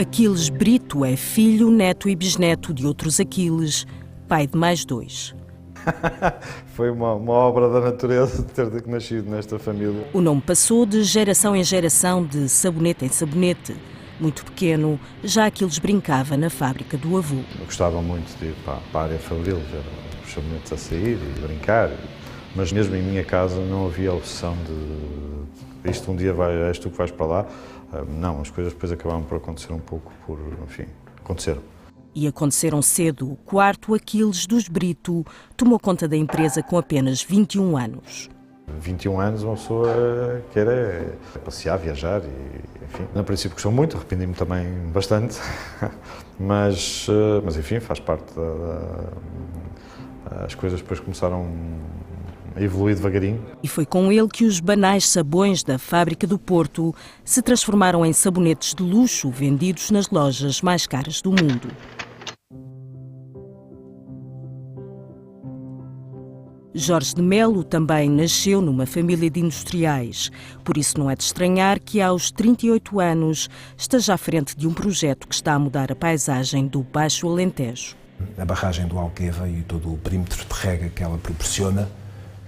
Aquiles Brito é filho, neto e bisneto de outros Aquiles, pai de mais 2. Foi uma obra da natureza ter nascido nesta família. O nome passou de geração em geração, de sabonete em sabonete. Muito pequeno, já Aquiles brincava na fábrica do avô. Eu gostava muito de ir para a área fabril, ver os sabonetes a sair e brincar. Mas mesmo em minha casa não havia a opção de isto um dia és tu que vais para lá. Não, as coisas depois acabaram por acontecer um pouco, enfim, aconteceram. E aconteceram cedo. O quarto Aquiles dos Brito tomou conta da empresa com apenas 21 anos. 21 anos uma pessoa quer passear, viajar e, enfim, no princípio gostou muito, arrependi-me também bastante, mas enfim, faz parte as coisas depois começaram a evoluir devagarinho. E foi com ele que os banais sabões da fábrica do Porto se transformaram em sabonetes de luxo vendidos nas lojas mais caras do mundo. Jorge de Melo também nasceu numa família de industriais. Por isso não é de estranhar que aos 38 anos esteja à frente de um projeto que está a mudar a paisagem do Baixo Alentejo. A barragem do Alqueva e todo o perímetro de rega que ela proporciona,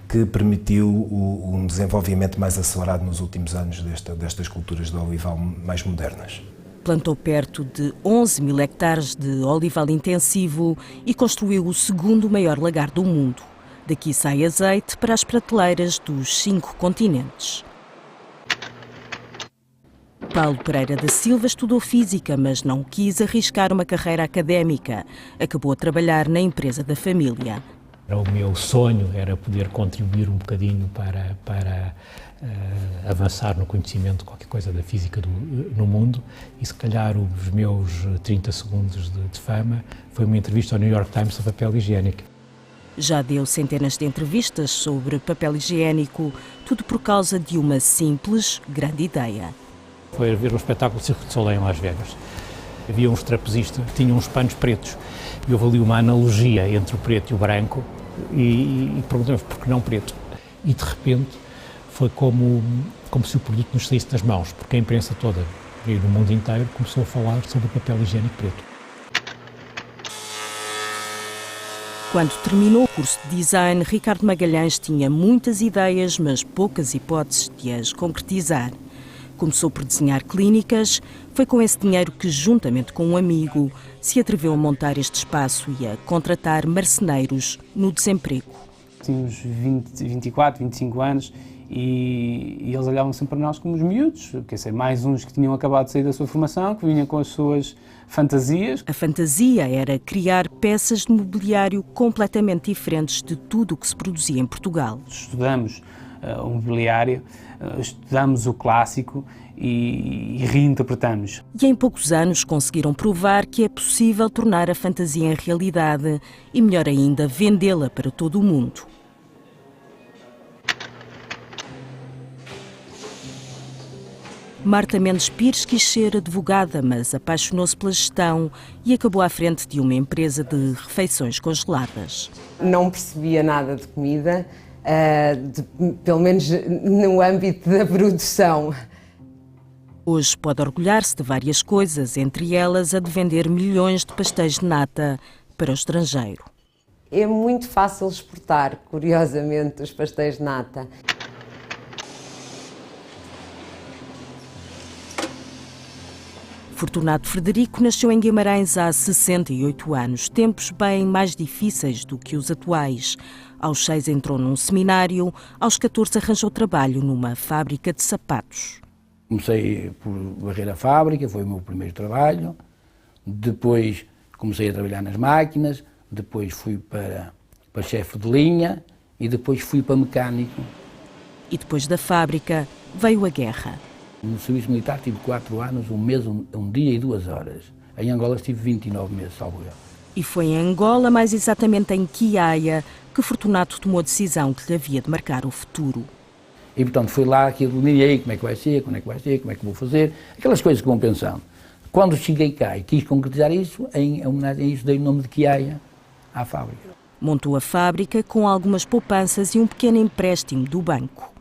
que permitiu um desenvolvimento mais acelerado nos últimos anos destas culturas de olival mais modernas. Plantou perto de 11 mil hectares de olival intensivo e construiu o segundo maior lagar do mundo. Daqui sai azeite para as prateleiras dos 5 continentes. Paulo Pereira da Silva estudou física, mas não quis arriscar uma carreira académica. Acabou a trabalhar na empresa da família. O meu sonho era poder contribuir um bocadinho para avançar no conhecimento de qualquer coisa da física no mundo, e se calhar os meus 30 segundos de fama foi uma entrevista ao New York Times sobre papel higiênico. Já deu centenas de entrevistas sobre papel higiênico, tudo por causa de uma simples, grande ideia. Foi ver um espetáculo de Cirque du Soleil em Las Vegas. Havia uns trapezistas que tinham uns panos pretos e houve ali uma analogia entre o preto e o branco e perguntamos por que não preto. E de repente foi como se o produto nos saísse das mãos, porque a imprensa toda e no mundo inteiro começou a falar sobre o papel higiênico preto. Quando terminou o curso de design, Ricardo Magalhães tinha muitas ideias, mas poucas hipóteses de as concretizar. Começou por desenhar clínicas, foi com esse dinheiro que, juntamente com um amigo, se atreveu a montar este espaço e a contratar marceneiros no desemprego. Tinha uns 24, 25 anos e eles olhavam sempre para nós como os miúdos, quer dizer, mais uns que tinham acabado de sair da sua formação, que vinham com as suas fantasias. A fantasia era criar peças de mobiliário completamente diferentes de tudo o que se produzia em Portugal. Estudamos o mobiliário, estudamos o clássico e reinterpretamos. E em poucos anos conseguiram provar que é possível tornar a fantasia em realidade e, melhor ainda, vendê-la para todo o mundo. Marta Mendes Pires quis ser advogada, mas apaixonou-se pela gestão e acabou à frente de uma empresa de refeições congeladas. Não percebia nada de comida, pelo menos no âmbito da produção. Hoje pode orgulhar-se de várias coisas, entre elas a de vender milhões de pastéis de nata para o estrangeiro. É muito fácil exportar, curiosamente, os pastéis de nata. Fortunato Frederico nasceu em Guimarães há 68 anos, tempos bem mais difíceis do que os atuais. Aos 6 entrou num seminário, aos 14 arranjou trabalho numa fábrica de sapatos. Comecei por varrer a fábrica, foi o meu primeiro trabalho. Depois comecei a trabalhar nas máquinas, depois fui para chefe de linha e depois fui para mecânico. E depois da fábrica veio a guerra. No serviço militar tive 4 anos, um mês, um dia e 2 horas. Em Angola estive 29 meses, salvo eu. E foi em Angola, mais exatamente em Quiaia, que Fortunato tomou a decisão que lhe havia de marcar o futuro. E portanto foi lá que eu delineei como é que vai ser, como é que vai ser, como é que vou fazer, aquelas coisas que vão pensando. Quando cheguei cá e quis concretizar isso, em homenagem a isso dei o nome de Quiaia à fábrica. Montou a fábrica com algumas poupanças e um pequeno empréstimo do banco.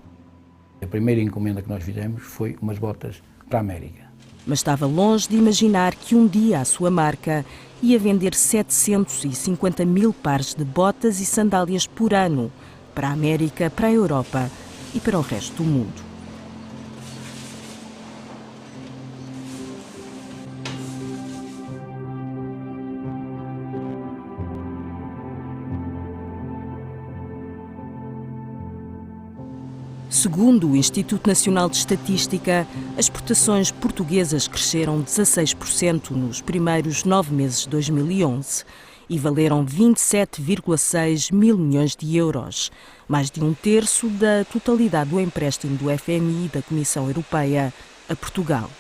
A primeira encomenda que nós fizemos foi umas botas para a América. Mas estava longe de imaginar que um dia a sua marca ia vender 750 mil pares de botas e sandálias por ano para a América, para a Europa e para o resto do mundo. Segundo o Instituto Nacional de Estatística, as exportações portuguesas cresceram 16% nos primeiros 9 meses de 2011 e valeram 27,6 mil milhões de euros, mais de um terço da totalidade do empréstimo do FMI e da Comissão Europeia a Portugal.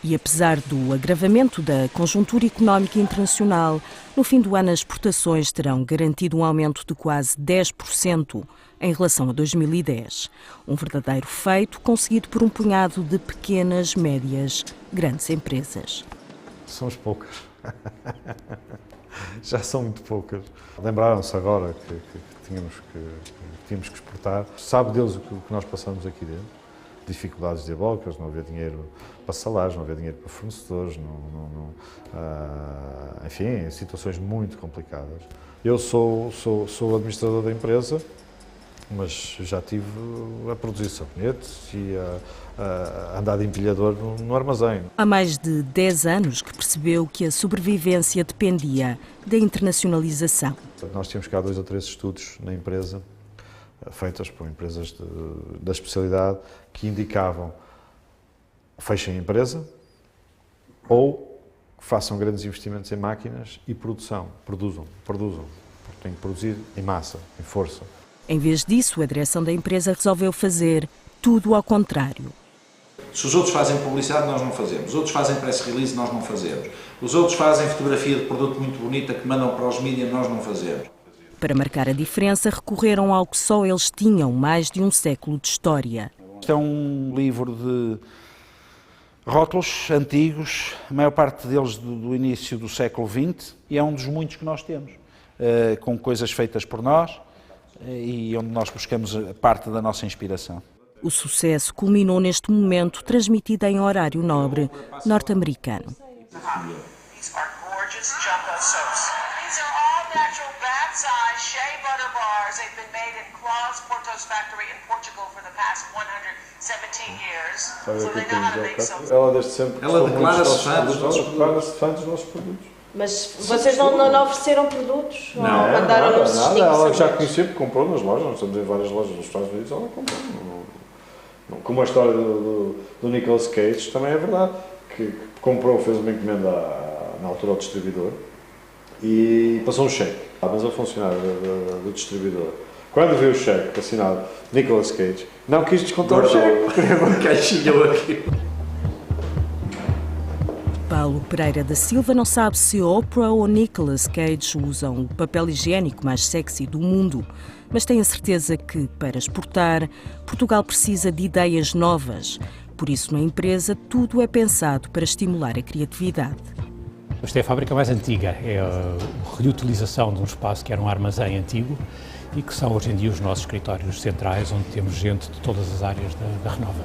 E apesar do agravamento da conjuntura económica internacional, no fim do ano as exportações terão garantido um aumento de quase 10% em relação a 2010. Um verdadeiro feito conseguido por um punhado de pequenas, médias, grandes empresas. Somos poucas. Já são muito poucas. Lembraram-se agora que tínhamos que exportar. Sabe Deus o que nós passamos aqui dentro. Dificuldades diabólicas, não havia dinheiro para salários, não havia dinheiro para fornecedores, enfim, situações muito complicadas. Eu sou administrador da empresa, mas já estive a produzir sabonetes e a andar de empilhador no armazém. Há mais de 10 anos que percebeu que a sobrevivência dependia da internacionalização. Nós tínhamos cá 2 ou 3 estudos na empresa, feitas por empresas da especialidade, que indicavam fechem a empresa ou façam grandes investimentos em máquinas e produzam. Têm que produzir em massa, em força. Em vez disso, a direção da empresa resolveu fazer tudo ao contrário. Se os outros fazem publicidade, nós não fazemos. Os outros fazem press release, nós não fazemos. Os outros fazem fotografia de produto muito bonita que mandam para os mídias, nós não fazemos. Para marcar a diferença, recorreram ao que só eles tinham, mais de um século de história. Isto é um livro de rótulos antigos, a maior parte deles do início do século XX, e é um dos muitos que nós temos, com coisas feitas por nós e onde nós buscamos parte da nossa inspiração. O sucesso culminou neste momento, transmitido em horário nobre norte-americano. Ela desde sempre declara-se fã dos nossos produtos. Mas vocês não ofereceram produtos? Não, nada. Ela já conhecia porque comprou nas lojas, nós estamos em várias lojas dos Estados Unidos, ela comprou. Como a história do Nicolas Cage, também é verdade, que comprou, fez uma encomenda na altura ao distribuidor e passou um cheque, mas a funcionária do distribuidor, quando viu o cheque assinado Nicolas Cage, não quis descontar o cheque, queria uma caixinha ou aquilo. Paulo Pereira da Silva não sabe se Oprah ou Nicolas Cage usam o papel higiênico mais sexy do mundo, mas tem a certeza que, para exportar, Portugal precisa de ideias novas. Por isso, na empresa, tudo é pensado para estimular a criatividade. Esta é a fábrica mais antiga, é a reutilização de um espaço que era um armazém antigo e que são hoje em dia os nossos escritórios centrais, onde temos gente de todas as áreas da Renova.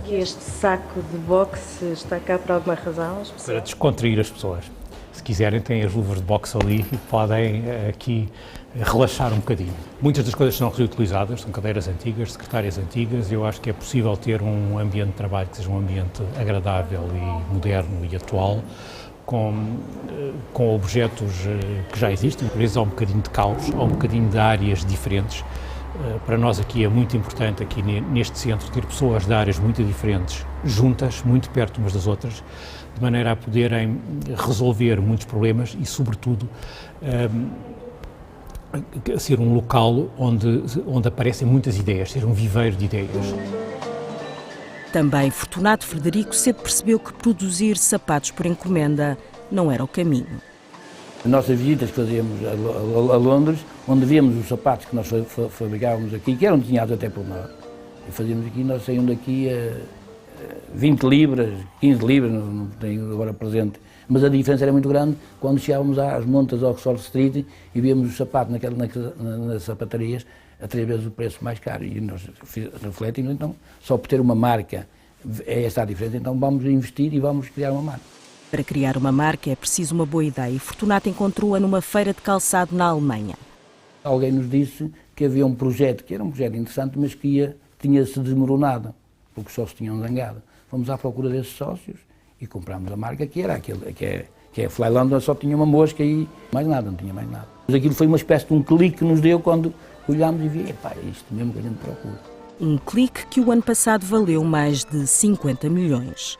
E este saco de boxe está cá por alguma razão especial? Para descontrair as pessoas. Se quiserem, têm as luvas de boxe ali e podem aqui relaxar um bocadinho. Muitas das coisas são reutilizadas, são cadeiras antigas, secretárias antigas, e eu acho que é possível ter um ambiente de trabalho que seja um ambiente agradável e moderno e atual, com objetos que já existem. Por vezes há um bocadinho de caos, há um bocadinho de áreas diferentes. Para nós aqui é muito importante, aqui neste centro, ter pessoas de áreas muito diferentes, juntas, muito perto umas das outras, de maneira a poderem resolver muitos problemas e, sobretudo, ser um local onde aparecem muitas ideias, ser um viveiro de ideias. Também Fortunato Frederico cedo percebeu que produzir sapatos por encomenda não era o caminho. As nossas visitas que fazíamos a Londres, onde víamos os sapatos que nós fabricávamos aqui, que eram desenhados até por nós, e fazíamos aqui, nós saímos daqui a 20 libras, 15 libras, não tenho agora presente, mas a diferença era muito grande quando chegávamos às montas de Oxford Street e víamos os sapatos nas sapatarias a 3 vezes o preço mais caro, e nós refletimos então, só por ter uma marca é esta a diferença, então vamos investir e vamos criar uma marca. Para criar uma marca é preciso uma boa ideia e Fortunato encontrou-a numa feira de calçado na Alemanha. Alguém nos disse que havia um projeto, que era um projeto interessante, mas que tinha-se desmoronado, porque os sócios tinham zangado. Fomos à procura desses sócios e comprámos a marca que era aquele, que é Flyland, só tinha uma mosca e mais nada, não tinha mais nada. Mas aquilo foi uma espécie de um clique que nos deu quando olhámos e vi, epá, é isto mesmo que a gente procura. Um clique que o ano passado valeu mais de 50 milhões.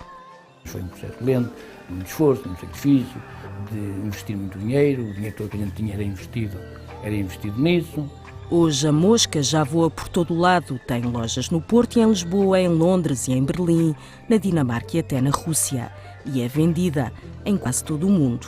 Foi um processo lento, de muito esforço, de muito sacrifício, de investir muito dinheiro, o dinheiro todo que a gente tinha era investido nisso. Hoje a mosca já voa por todo o lado, tem lojas no Porto e em Lisboa, em Londres e em Berlim, na Dinamarca e até na Rússia. E é vendida em quase todo o mundo.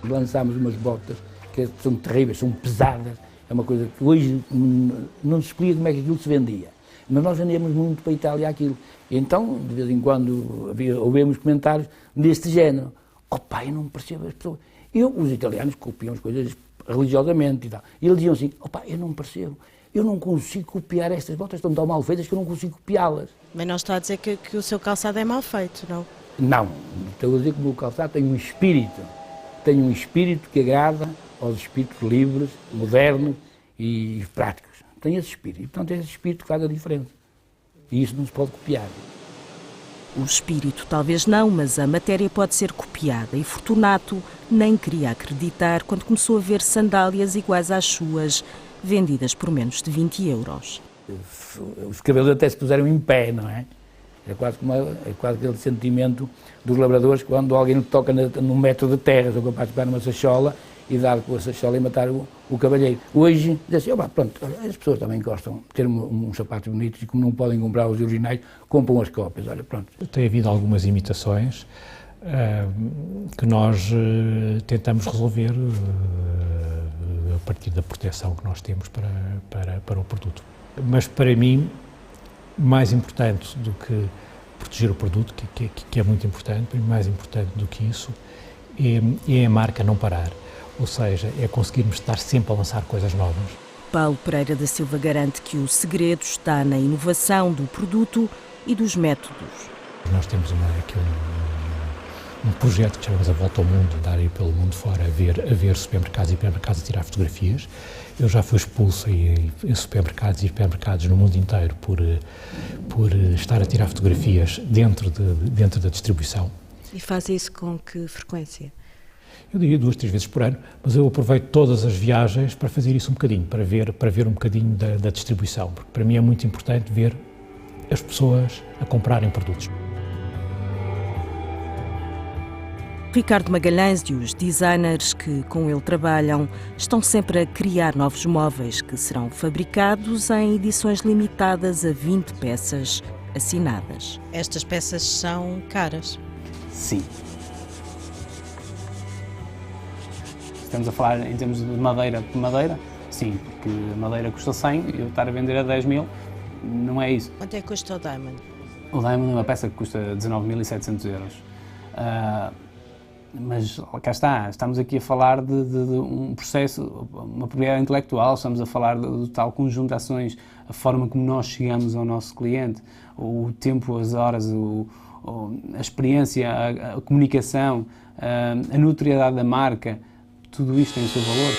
Lançámos umas botas que são terríveis, são pesadas, é uma coisa que hoje não se explica como é que aquilo se vendia. Mas nós vendíamos muito para a Itália aquilo. E então, de vez em quando, ouvimos comentários deste género. Opa, eu não percebo as pessoas. Os italianos copiam as coisas religiosamente e tal. E eles diziam assim, opa, eu não percebo. Eu não consigo copiar estas botas, estão tão mal feitas que eu não consigo copiá-las. Mas não está a dizer que o seu calçado é mal feito, não? Não, estou a dizer que o meu calçado tem um espírito. Tem um espírito que agrada aos espíritos livres, modernos e práticos. Tem esse espírito. E, portanto, é esse espírito que faz a diferença. E isso não se pode copiar. O espírito talvez não, mas a matéria pode ser copiada e Fortunato nem queria acreditar quando começou a ver sandálias iguais às suas, vendidas por menos de 20 euros. Os cabelos até se puseram em pé, não é? É quase aquele sentimento dos labradores quando alguém toca num metro de terra, sou capaz de pegar numa sachola e dar com a sachola e matar o cavalheiro. Hoje, diz assim, pronto, as pessoas também gostam de ter uns sapatos bonitos e como não podem comprar os originais, compram as cópias, olha, pronto. Tem havido algumas imitações que nós tentamos resolver a partir da proteção que nós temos para o produto. Mas para mim, mais importante do que proteger o produto, que é muito importante, mais importante do que isso, é a marca não parar. Ou seja, é conseguirmos estar sempre a lançar coisas novas. Paulo Pereira da Silva garante que o segredo está na inovação do produto e dos métodos. Nós temos aqui um projeto que chamamos A Volta ao Mundo, andar aí pelo mundo fora a ver supermercados e hipermercados a tirar fotografias. Eu já fui expulso em supermercados e hipermercados no mundo inteiro por estar a tirar fotografias dentro da distribuição. E faz isso com que frequência? Eu diria 2, 3 vezes por ano, mas eu aproveito todas as viagens para fazer isso um bocadinho, para ver um bocadinho da distribuição, porque para mim é muito importante ver as pessoas a comprarem produtos. Ricardo Magalhães e os designers que com ele trabalham estão sempre a criar novos móveis que serão fabricados em edições limitadas a 20 peças assinadas. Estas peças são caras? Sim. Estamos a falar em termos de madeira, sim, porque a madeira custa 100 e eu estar a vender a 10 mil, não é isso. Quanto é que custa o Diamond? O Diamond é uma peça que custa 19.700 euros. Mas cá está, estamos aqui a falar de um processo, uma propriedade intelectual, estamos a falar do tal conjunto de ações, a forma como nós chegamos ao nosso cliente, o tempo, as horas, a experiência, a comunicação, a notoriedade da marca, tudo isto tem o seu valor.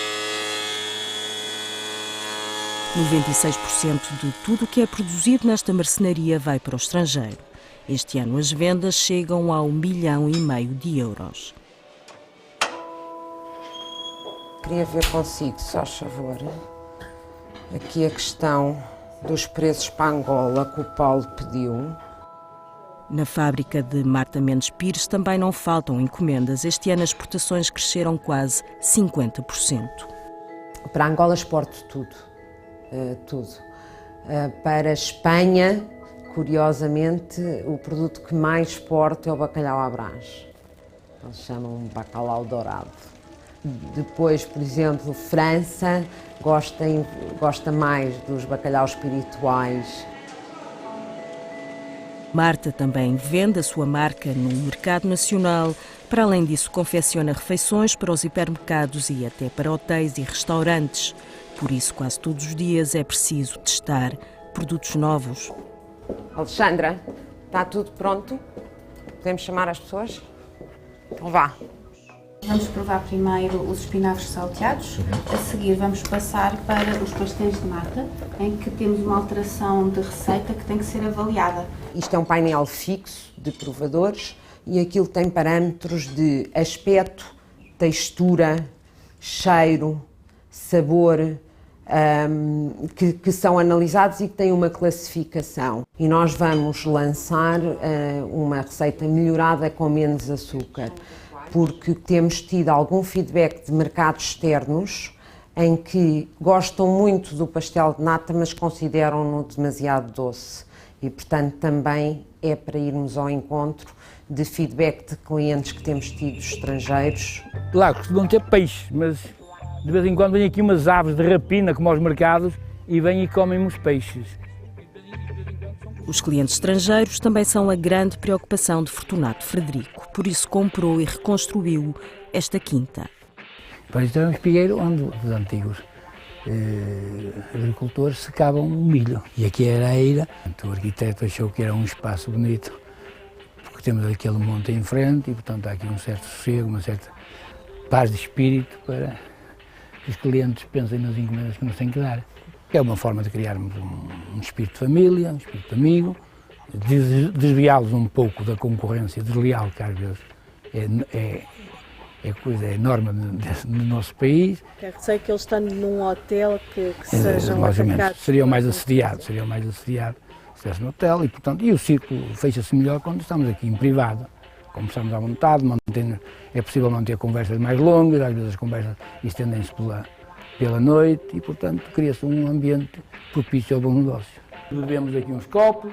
96% de tudo o que é produzido nesta marcenaria vai para o estrangeiro. Este ano as vendas chegam a 1,5 milhão de euros. Queria ver consigo, se faz favor, aqui a questão dos preços para Angola que o Paulo pediu. Na fábrica de Marta Mendes Pires também não faltam encomendas. Este ano as exportações cresceram quase 50%. Para Angola exporto tudo, tudo. Para a Espanha, curiosamente, o produto que mais exporto é o bacalhau à Brás. Eles chamam bacalhau dourado. Depois, por exemplo, França gosta mais dos bacalhaus espirituais. Marta também vende a sua marca no mercado nacional. Para além disso, confecciona refeições para os hipermercados e até para hotéis e restaurantes. Por isso, quase todos os dias é preciso testar produtos novos. Alexandra, Está tudo pronto? Podemos chamar as pessoas? Então vá. Vamos provar primeiro os espinafres salteados, a seguir vamos passar para os pastéis de nata, em que temos uma alteração de receita que tem que ser avaliada. Isto é um painel fixo de provadores e aquilo tem parâmetros de aspecto, textura, cheiro, sabor, que são analisados e que têm uma classificação. E nós vamos lançar uma receita melhorada com menos açúcar, porque temos tido algum feedback de mercados externos em que gostam muito do pastel de nata, mas consideram-no demasiado doce. E, portanto, também é para irmos ao encontro de feedback de clientes que temos tido estrangeiros. Lá costumam ter peixe, mas de vez em quando vêm aqui umas aves de rapina, como aos mercados, e vêm e comem os peixes. Os clientes estrangeiros também são a grande preocupação de Fortunato Frederico, por isso comprou e reconstruiu esta quinta. Isto é um espigueiro onde os antigos agricultores secavam o milho. E aqui era a eira. O arquiteto achou que era um espaço bonito, porque temos aquele monte em frente e, portanto, há aqui um certo sossego, uma certa paz de espírito para que os clientes pensem nas encomendas que nos têm que dar. É uma forma de criarmos um espírito de família, um espírito de amigo, desviá-los um pouco da concorrência desleal que às vezes é norma no nosso país. Quer dizer que eles estão num hotel que sejam atacados. Seriam mais assediados se estivesse no hotel e, portanto, o círculo fecha-se melhor quando estamos aqui em privado. Conversamos à vontade, é possível manter conversas mais longas, às vezes as conversas estendem-se pela noite e, portanto, cria-se um ambiente propício ao bom negócio. Bebemos aqui uns copos,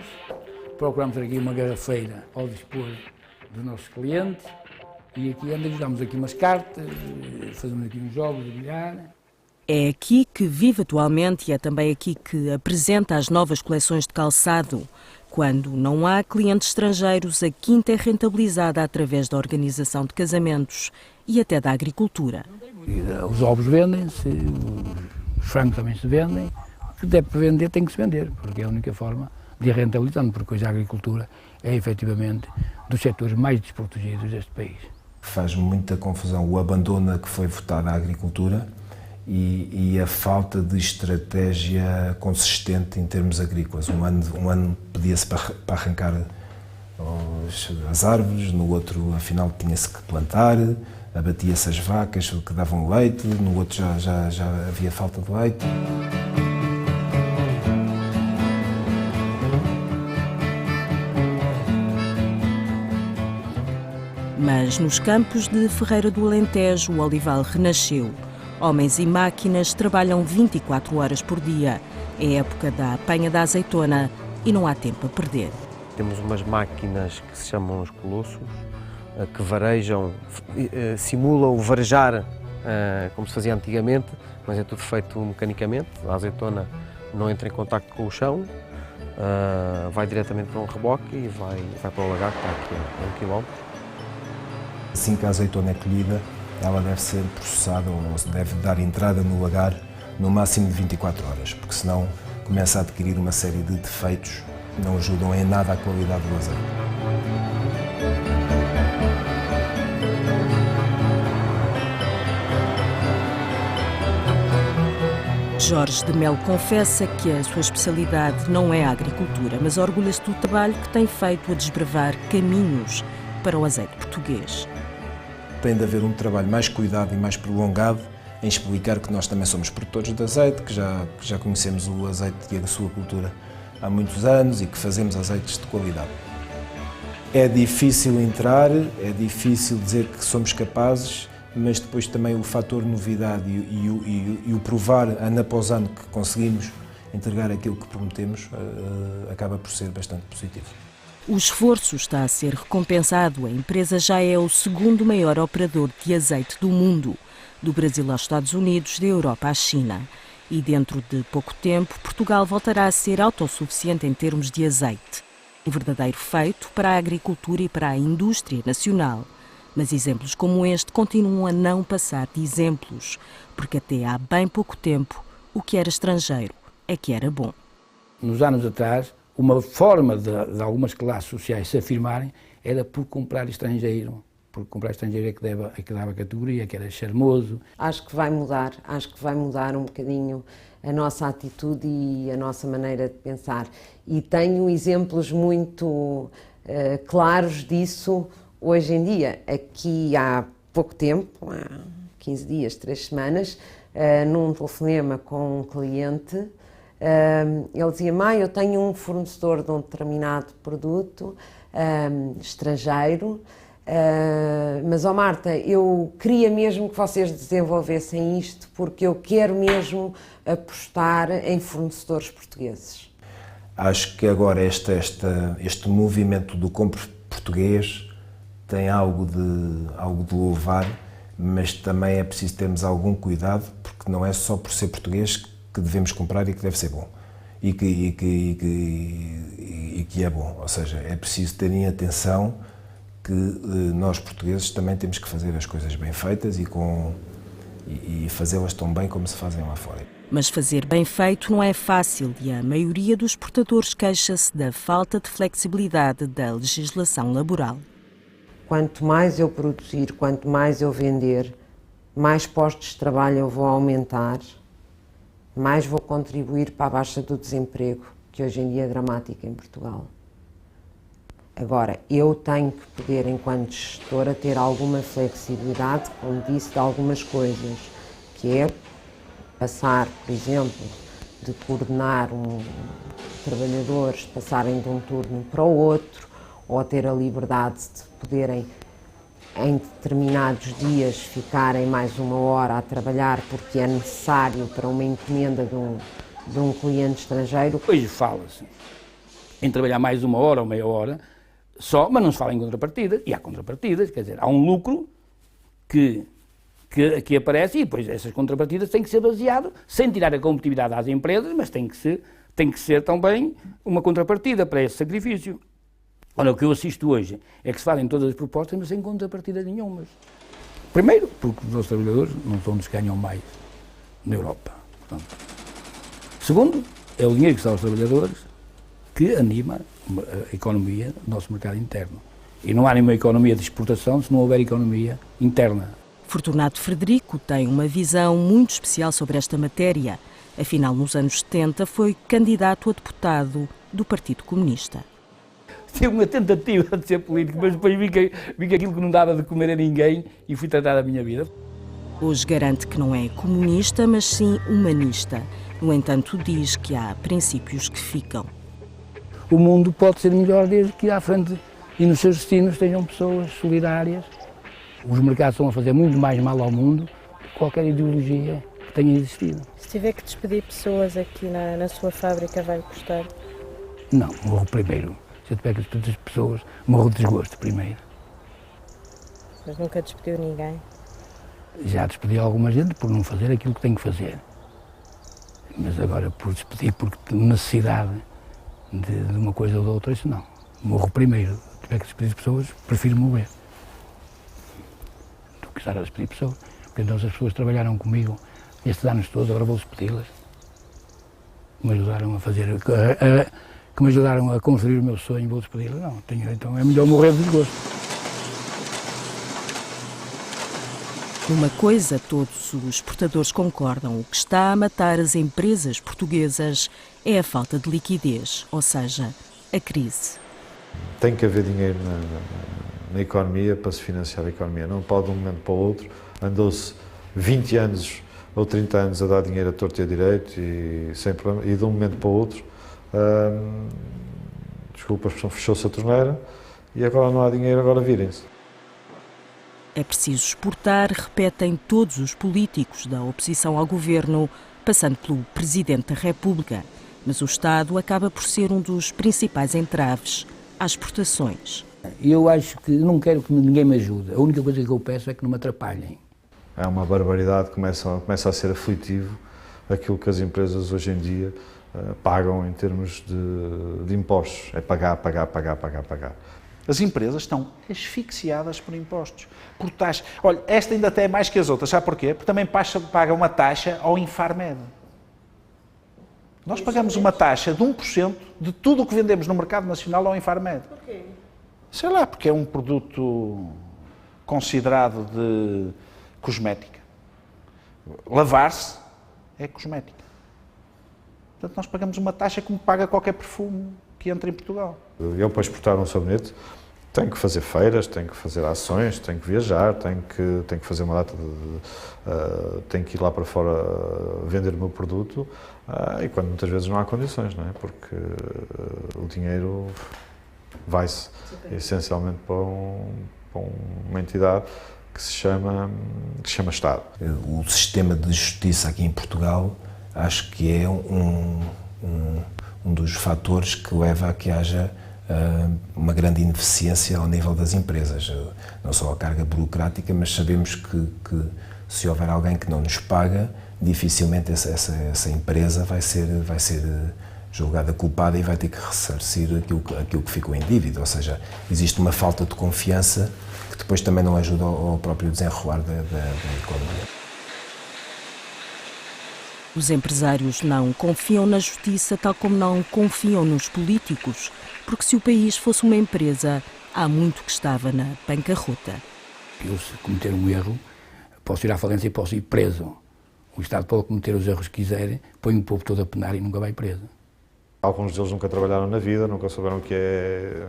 procuramos aqui uma garrafeira ao dispor dos nossos clientes e aqui jogamos aqui umas cartas, fazemos aqui uns jogos de bilhar. É aqui que vive atualmente e é também aqui que apresenta as novas coleções de calçado. Quando não há clientes estrangeiros, a quinta é rentabilizada através da organização de casamentos e até da agricultura. Os ovos vendem-se, os frangos também se vendem. O que deve vender tem que se vender, porque é a única forma de ir rentabilizando, porque hoje a agricultura é efetivamente dos setores mais desprotegidos deste país. Faz muita confusão o abandono que foi votar na agricultura e a falta de estratégia consistente em termos agrícolas. Um ano pedia-se para arrancar as árvores, no outro, afinal, tinha-se que plantar, abatia-se as vacas que davam leite, no outro já havia falta de leite. Mas nos campos de Ferreira do Alentejo, o olival renasceu. Homens e máquinas trabalham 24 horas por dia. É época da apanha da azeitona e não há tempo a perder. Temos umas máquinas que se chamam os colossos, que varejam, simulam o varejar como se fazia antigamente, mas é tudo feito mecanicamente. A azeitona não entra em contacto com o chão, vai diretamente para um reboque e vai para o lagar, que está aqui a 1 quilómetro. Assim que a azeitona é colhida, ela deve ser processada ou se deve dar entrada no lagar no máximo de 24 horas, porque senão começa a adquirir uma série de defeitos que não ajudam em nada à qualidade do azeite. Jorge de Melo confessa que a sua especialidade não é a agricultura, mas orgulha-se do trabalho que tem feito a desbravar caminhos para o azeite português. Tem de haver um trabalho mais cuidado e mais prolongado em explicar que nós também somos produtores de azeite, que já conhecemos o azeite e a sua cultura há muitos anos e que fazemos azeites de qualidade. É difícil entrar, é difícil dizer que somos capazes, mas depois também o fator novidade e o provar ano após ano que conseguimos entregar aquilo que prometemos acaba por ser bastante positivo. O esforço está a ser recompensado. A empresa já é o segundo maior operador de azeite do mundo, do Brasil aos Estados Unidos, da Europa à China. E dentro de pouco tempo, Portugal voltará a ser autossuficiente em termos de azeite. Um verdadeiro feito para a agricultura e para a indústria nacional. Mas exemplos como este continuam a não passar de exemplos, porque até há bem pouco tempo o que era estrangeiro é que era bom. Nos anos atrás, uma forma de algumas classes sociais se afirmarem era por comprar estrangeiro. Porque comprar estrangeiro é que dava categoria, que era charmoso. Acho que vai mudar um bocadinho a nossa atitude e a nossa maneira de pensar. E tenho exemplos muito claros disso hoje em dia. Aqui há pouco tempo, há 15 dias, 3 semanas, num telefonema com um cliente, ele dizia: mãe, eu tenho um fornecedor de um determinado produto estrangeiro, mas, ó Marta, eu queria mesmo que vocês desenvolvessem isto porque eu quero mesmo apostar em fornecedores portugueses. Acho que agora este movimento do compro português tem algo de louvar, mas também é preciso termos algum cuidado, porque não é só por ser português que devemos comprar e que deve ser bom. E que é bom. Ou seja, é preciso terem atenção que nós portugueses também temos que fazer as coisas bem feitas e fazê-las tão bem como se fazem lá fora. Mas fazer bem feito não é fácil e a maioria dos exportadores queixa-se da falta de flexibilidade da legislação laboral. Quanto mais eu produzir, quanto mais eu vender, mais postos de trabalho eu vou aumentar, mais vou contribuir para a baixa do desemprego, que hoje em dia é dramática em Portugal. Agora, eu tenho que poder, enquanto gestora, ter alguma flexibilidade, como disse, de algumas coisas, que é passar, por exemplo, de coordenar trabalhadores, passarem de um turno para o outro, ou ter a liberdade de poderem, em determinados dias, ficarem mais 1 hora a trabalhar porque é necessário para uma encomenda de um cliente estrangeiro. Hoje fala-se em trabalhar mais 1 hora ou meia hora, só, mas não se fala em contrapartidas, e há contrapartidas, quer dizer, há um lucro que aparece e depois essas contrapartidas têm que ser baseadas, sem tirar a competitividade às empresas, mas tem que ser também uma contrapartida para esse sacrifício. Olha, o que eu assisto hoje é que se fazem todas as propostas, mas sem contrapartidas nenhumas. Primeiro, porque os nossos trabalhadores não são dos que ganham mais na Europa. Portanto. Segundo, é o dinheiro que está aos trabalhadores que anima a economia do nosso mercado interno. E não há nenhuma economia de exportação se não houver economia interna. Fortunato Frederico tem uma visão muito especial sobre esta matéria. Afinal, nos anos 70, foi candidato a deputado do Partido Comunista. Tive uma tentativa de ser político, mas depois vi que aquilo que não dava de comer a ninguém e fui tratar da minha vida. Hoje garante que não é comunista, mas sim humanista. No entanto, diz que há princípios que ficam. O mundo pode ser melhor desde que à frente e nos seus destinos estejam pessoas solidárias. Os mercados estão a fazer muito mais mal ao mundo do que qualquer ideologia que tenha existido. Se tiver que despedir pessoas aqui na sua fábrica, vai custar? Não, morro primeiro. Se eu tiver que despedir as pessoas, morro de desgosto primeiro. Mas nunca despediu ninguém? Já despedi alguma gente por não fazer aquilo que tem que fazer. Mas agora por despedir porque tenho necessidade de uma coisa ou de outra, isso não. Morro primeiro. Se tiver que despedir pessoas, prefiro morrer do que estar a despedir pessoas. Porque então se as pessoas trabalharam comigo estes anos todos, agora vou despedi-las. Que me ajudaram a fazer, que me ajudaram a construir o meu sonho, vou despedi-las. Não, então é melhor morrer de desgosto. Uma coisa todos os exportadores concordam: o que está a matar as empresas portuguesas é a falta de liquidez, ou seja, a crise. Tem que haver dinheiro na economia para se financiar a economia. Não pode de um momento para o outro. Andou-se 20 anos ou 30 anos a dar dinheiro a torto e a direito e sem problema, e de um momento para o outro, desculpa, fechou-se a torneira e agora não há dinheiro, agora virem-se. É preciso exportar, repetem todos os políticos da oposição ao governo, passando pelo Presidente da República. Mas o Estado acaba por ser um dos principais entraves às exportações. Eu acho que não quero que ninguém me ajude. A única coisa que eu peço é que não me atrapalhem. É uma barbaridade, começa a ser aflitivo aquilo que as empresas hoje em dia pagam em termos de impostos. É pagar. As empresas estão asfixiadas por impostos, por taxas. Olha, esta ainda até é mais que as outras, sabe porquê? Porque também paga uma taxa ao Infarmed. Nós pagamos uma taxa de 1% de tudo o que vendemos no mercado nacional ao Infarmed. Porquê? Sei lá, porque é um produto considerado de cosmética. Lavar-se é cosmética. Portanto, nós pagamos uma taxa como paga qualquer perfume que entra em Portugal. Eu, para exportar um sabonete, tenho que fazer feiras, tenho que fazer ações, tenho que viajar, tenho que fazer uma data tenho que ir lá para fora vender o meu produto, e quando muitas vezes não há condições, não é? Porque o dinheiro vai-se essencialmente para uma entidade que se chama Estado. O sistema de justiça aqui em Portugal acho que é um dos fatores que leva a que haja uma grande ineficiência ao nível das empresas. Não só a carga burocrática, mas sabemos que se houver alguém que não nos paga, dificilmente essa empresa vai ser julgada culpada e vai ter que ressarcir aquilo que ficou em dívida. Ou seja, existe uma falta de confiança que depois também não ajuda ao próprio desenrolar da economia. Os empresários não confiam na justiça, tal como não confiam nos políticos, porque se o país fosse uma empresa, há muito que estava na bancarrota. Eu, se cometer um erro, posso ir à falência e posso ir preso. O Estado pode cometer os erros que quiser, põe o povo todo a penar e nunca vai preso. Alguns deles nunca trabalharam na vida, nunca souberam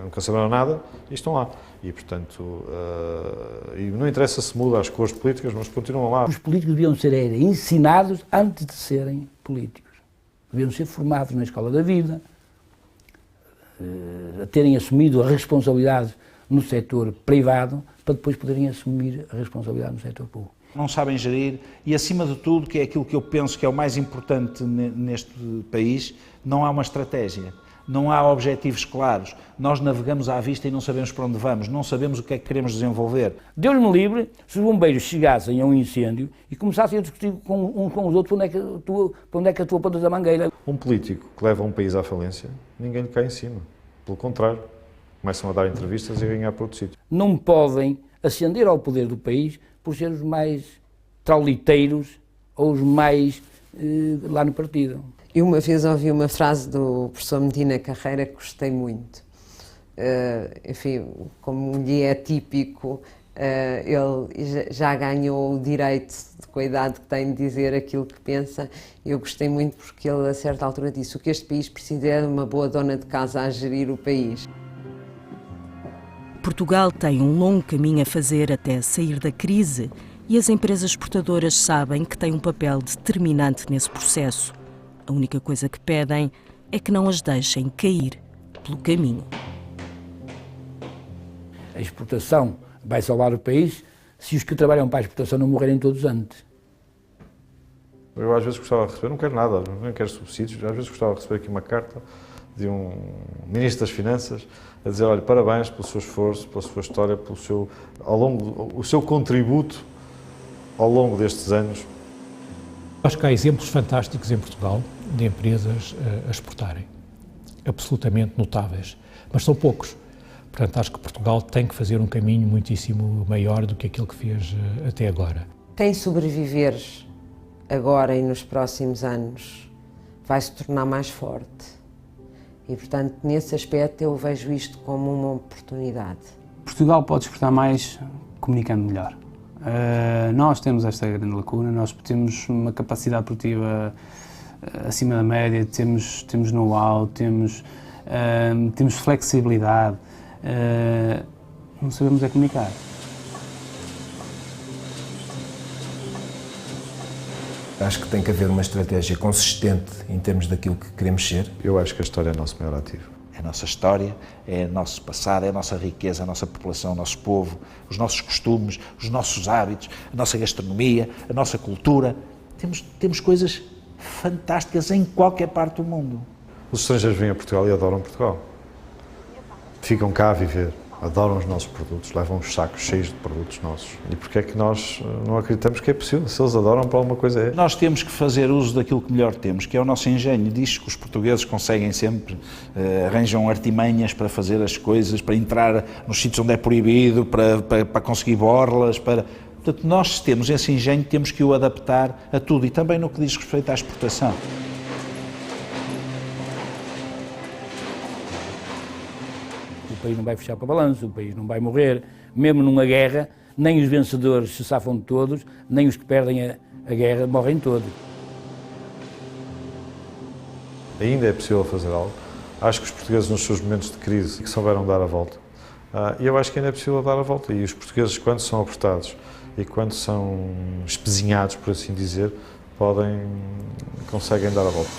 nunca souberam nada e estão lá. E, portanto, e não interessa se muda as cores políticas, mas continuam lá. Os políticos deviam ser ensinados antes de serem políticos. Deviam ser formados na escola da vida, a terem assumido a responsabilidade no setor privado, para depois poderem assumir a responsabilidade no setor público. Não sabem gerir e, acima de tudo, que é aquilo que eu penso que é o mais importante neste país, não há uma estratégia, não há objetivos claros. Nós navegamos à vista e não sabemos para onde vamos, não sabemos o que é que queremos desenvolver. Deus me livre se os bombeiros chegassem a um incêndio e começassem a discutir uns com os outros para onde é que a tua ponta da mangueira. Um político que leva um país à falência, ninguém lhe cai em cima. Pelo contrário, começam a dar entrevistas e a ganhar para outro sítio. Não podem ascender ao poder do país por ser os mais trauliteiros ou os mais lá no partido. Eu uma vez ouvi uma frase do professor Medina Carreira que gostei muito. Enfim, como lhe é típico, ele já ganhou o direito, com a idade que tem, de dizer aquilo que pensa. Eu gostei muito porque ele, a certa altura, disse: o que este país precisa é de uma boa dona de casa a gerir o país. Portugal tem um longo caminho a fazer até sair da crise e as empresas exportadoras sabem que têm um papel determinante nesse processo. A única coisa que pedem é que não as deixem cair pelo caminho. A exportação vai salvar o país se os que trabalham para a exportação não morrerem todos antes. Eu às vezes gostava de receber, não quero nada, não quero subsídios, às vezes gostava de receber aqui uma carta de um Ministro das Finanças a dizer: olha, parabéns pelo seu esforço, pela sua história, o seu contributo ao longo destes anos. Acho que há exemplos fantásticos em Portugal de empresas a exportarem, absolutamente notáveis, mas são poucos. Portanto, acho que Portugal tem que fazer um caminho muitíssimo maior do que aquele que fez até agora. Quem sobreviver agora e nos próximos anos vai se tornar mais forte. E, portanto, nesse aspecto eu vejo isto como uma oportunidade. Portugal pode exportar mais comunicando melhor. Nós temos esta grande lacuna, nós temos uma capacidade produtiva acima da média, temos know-how, temos flexibilidade, não sabemos é comunicar. Acho que tem que haver uma estratégia consistente em termos daquilo que queremos ser. Eu acho que a história é o nosso maior ativo. É a nossa história, é o nosso passado, é a nossa riqueza, a nossa população, o nosso povo, os nossos costumes, os nossos hábitos, a nossa gastronomia, a nossa cultura. Temos coisas fantásticas em qualquer parte do mundo. Os estrangeiros vêm a Portugal e adoram Portugal. Ficam cá a viver, adoram os nossos produtos, levam os sacos cheios de produtos nossos. E porquê é que nós não acreditamos que é possível? Se eles adoram, para alguma coisa é. Nós temos que fazer uso daquilo que melhor temos, que é o nosso engenho. Diz que os portugueses conseguem sempre, arranjam artimanhas para fazer as coisas, para entrar nos sítios onde é proibido, para conseguir borlas, Portanto, nós temos esse engenho, temos que o adaptar a tudo, e também no que diz respeito à exportação. o país não vai fechar para balanço, o país não vai morrer. Mesmo numa guerra, nem os vencedores se safam de todos, nem os que perdem a guerra morrem todos. Ainda é possível fazer algo. Acho que os portugueses, nos seus momentos de crise, que souberam dar a volta. E eu acho que ainda é possível dar a volta. E os portugueses, quando são apertados e quando são espezinhados, por assim dizer, conseguem dar a volta.